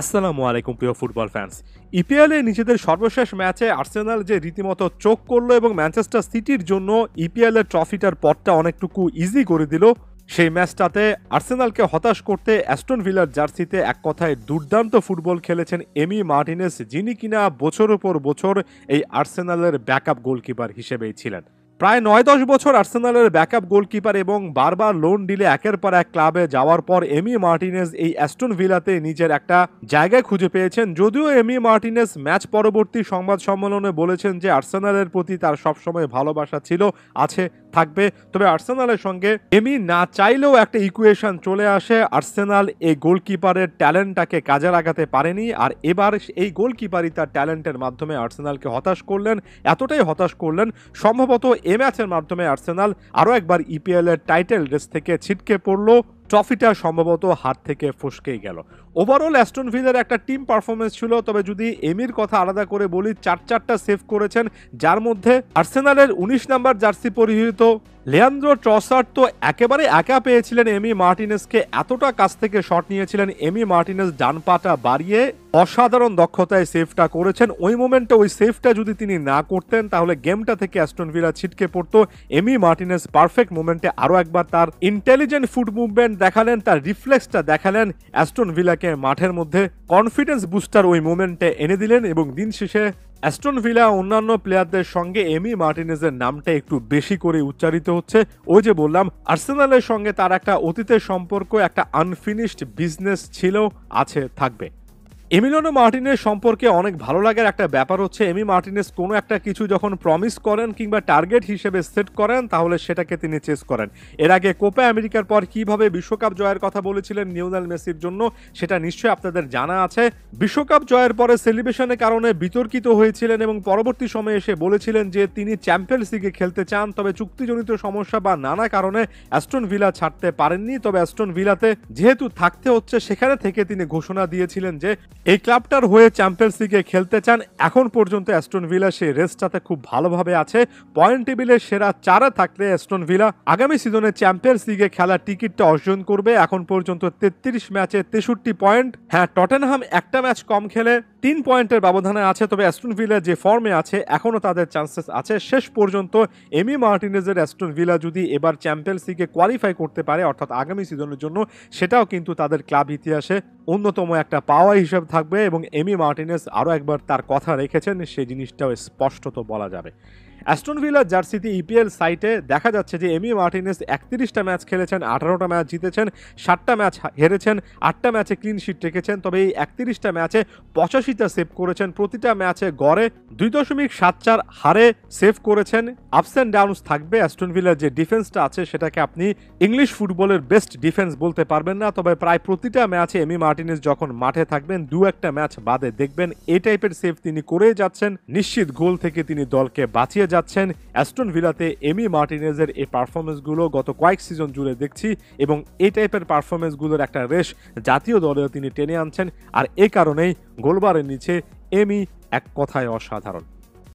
আসসালামু আলাইকুম প্রিয় ফুটবল ফ্যান্স। ইপিএলে নিজেদের সর্বশেষ ম্যাচে আর্সেনাল যে রীতিমতো চোখ করলো এবং ম্যানচেস্টার সিটির জন্য ইপিএলের ট্রফিটার পথটা অনেকটুকু ইজি করে দিল, সেই ম্যাচটাতে আর্সেনালকে হতাশ করতে অ্যাস্টন ভিলার জার্সিতে এক কথায় দুর্দান্ত ফুটবল খেলেছেন এমি মার্টিনেজ, যিনি কিনা বছরের পর বছর এই আর্সেনালের ব্যাকআপ গোলকিপার হিসেবেই ছিলেন। প্রায় ৯-১০ বছর আর্সেনালের ব্যাকআপ গোলকিপার এবং বারবার লোন ডিলে একের পর এক ক্লাবে যাওয়ার পর এমি মার্টিনেজ এই অ্যাস্টন ভিলাতে নিজের একটা জায়গায় খুঁজে পেয়েছেন। যদিও এমি মার্টিনেজ ম্যাচ পরবর্তী সংবাদ সম্মেলনে বলেছেন যে আর্সেনালের প্রতি তার সবসময় ভালোবাসা ছিল, আছে, থাকবে। তবে আর্সেনালের সঙ্গে এমি না চাইলেও একটা ইকুয়েশন চলে আসে, আর্সেনাল এই গোলকিপারের ট্যালেন্টটাকে কাজে লাগাতে পারেনি, আর এবার এই গোলকিপারই তার ট্যালেন্টের মাধ্যমে আর্সেনালকে হতাশ করলেন। এতটাই হতাশ করলেন সম্ভবত এই ম্যাচের মাধ্যমে আর্সেনাল আরও একবার ইপিএল এর টাইটেল রেস থেকে ছিটকে পড়লো, ট্রফিটা সম্ভবত হাত থেকে ফসকেই গেল। ওভারঅল অ্যাস্টন ভিলার একটা টিম পারফরমেন্স ছিল, তবে যদি এমির কথা আলাদা করে বলি, চারটা সেভ করেছেন, যার মধ্যে আর্সেনালের ১৯ নাম্বার জার্সি পরিহিত লিয়ান্দ্রো ট্রসার্ড তো একেবারে একা পেয়েছিলেন এমি মার্টিনেজকে, এতটা কাছ থেকে শট নিয়েছিলেন এমি মার্টিনেজ, ডান পাটা বাড়িয়ে অসাধারণ দক্ষতায় সেভটা করেছেন। ওই মোমেন্টে ওই সেভটা যদি তিনি না করতেন তাহলে গেমটা থেকে অ্যাস্টন ভিলা ছিটকে পড়তো। এমি মার্টিনেজ পারফেক্ট মোমেন্টে আরও একবার তার ইন্টেলিজেন্ট ফুট মুভমেন্ট দেখালেন, তার রিফ্লেক্সটা দেখালেন, অ্যাস্টন ভিলাকে মাঠের মধ্যে কনফিডেন্স বুস্টার ওই মোমেন্টে এনে দিলেন এবং দিন শেষে অ্যাস্টন ভিলা অন্যান্য প্লেয়ারদের সঙ্গে এমি মার্টিনেজের নামটা একটু বেশি করে উচ্চারিত হচ্ছে। ওই যে বললাম, আর্সেনালের সঙ্গে তার একটা অতীতের সম্পর্ক, একটা আনফিনিশড বিজনেস ছিল, আছে, থাকবে। এমিলিয়ানো মার্টিনেজ সম্পর্কে অনেক ভালো লাগার একটা ব্যাপার হচ্ছে, এমি মার্টিনেজ কোনো একটা কিছু যখন প্রমিস করেন কিংবা টার্গেট হিসেবে সেট করেন তাহলে সেটাকে তিনি চেস করেন। এর আগে কোপা আমেরিকার পর কিভাবে বিশ্বকাপ জয়ের কথা বলেছিলেন লিওনেল মেসির জন্য সেটা নিশ্চয়ই আপনাদের জানা আছে। বিশ্বকাপ জয়ের পরে সেলিব্রেশনের কারণে বিতর্কিত হয়েছিলেন এবং পরবর্তী সময়ে এসে বলেছিলেন যে তিনি চ্যাম্পিয়ন্স লিগে খেলতে চান, তবে চুক্তিজনিত সমস্যা বা নানা কারণে অ্যাস্টন ভিলা ছাড়তে পারেননি। তবে অ্যাস্টন ভিলাতে যেহেতু থাকতে হচ্ছে, সেখানে থেকে তিনি ঘোষণা দিয়েছিলেন যে এই ক্লাবটার হয়ে চ্যাম্পিয়ন্স লিগে খেলতে চান। এখন পর্যন্ত অ্যাস্টন ভিলা সেই রেসটাতে খুব ভালোভাবে আছে। পয়েন্ট টেবিলে সেরা 4-এ থাকলে অ্যাস্টন ভিলা আগামী সিজনে চ্যাম্পিয়ন্স লিগে খেলার টিকিটটা অর্জন করবে। এখন পর্যন্ত 33 ম্যাচে 63 পয়েন্ট। হ্যাঁ, টটেনহাম একটা ম্যাচ কম খেলে 3 পয়েন্টের ব্যবধানে আছে, তবে অ্যাস্টন ভিলা যে ফর্মে আছে এখনও তাদের চান্সেস আছে। শেষ পর্যন্ত এমি মার্টিনেজের অ্যাস্টন ভিলা যদি এবার চ্যাম্পিয়ন্স লিগে কোয়ালিফাই করতে পারে, অর্থাৎ আগামী সিজনের জন্য, সেটাও কিন্তু তাদের ক্লাব ইতিহাসে অন্যতম একটা পাওয়া হিসেবে থাকবে এবং এমি মার্টিনেজ আরও একবার তার কথা রেখেছেন, সেই জিনিসটাও স্পষ্টত বলা যাবে। অ্যাস্টন ভিলার জার্সিতে ইপিএল সাইটে দেখা যাচ্ছে যে এমি মার্টিনেজ 31টা ম্যাচ খেলেছেন, 18টা ম্যাচ জিতেছেন, 7টা ম্যাচ হেরেছেন, 8টা ম্যাচে ক্লিন শিট রেখেছেন। তবে এই 31টা ম্যাচে 85টা সেভ করেছেন, প্রতিটা ম্যাচে গড়ে 2.74 হারে সেভ করেছেন। আপস অ্যান্ড ডাউনস থাকবে। অ্যাস্টন ভিলার যে ডিফেন্সটা আছে সেটাকে আপনি ইংলিশ ফুটবলের বেস্ট ডিফেন্স বলতে পারবেন না, তবে প্রায় প্রতিটা ম্যাচে এমি মার্টিনেজ যখন মাঠে থাকবেন, 2-1টা ম্যাচ বাদে দেখবেন এই টাইপের সেভ তিনি করেই যাচ্ছেন। নিশ্চিত গোল থেকে তিনি দলকে বাঁচিয়ে যাচ্ছেন। অ্যাস্টন ভিলাতে এমি মার্টিনেজের এই পারফরমেন্সগুলো গত কয়েক সিজন জুড়ে দেখছি এবং এই টাইপের পারফরমেন্সগুলোর একটা রেশ জাতীয় দলেও তিনি টেনে আনছেন, আর এ কারণেই গোলবারের নিচে এমি এক কথায় অসাধারণ।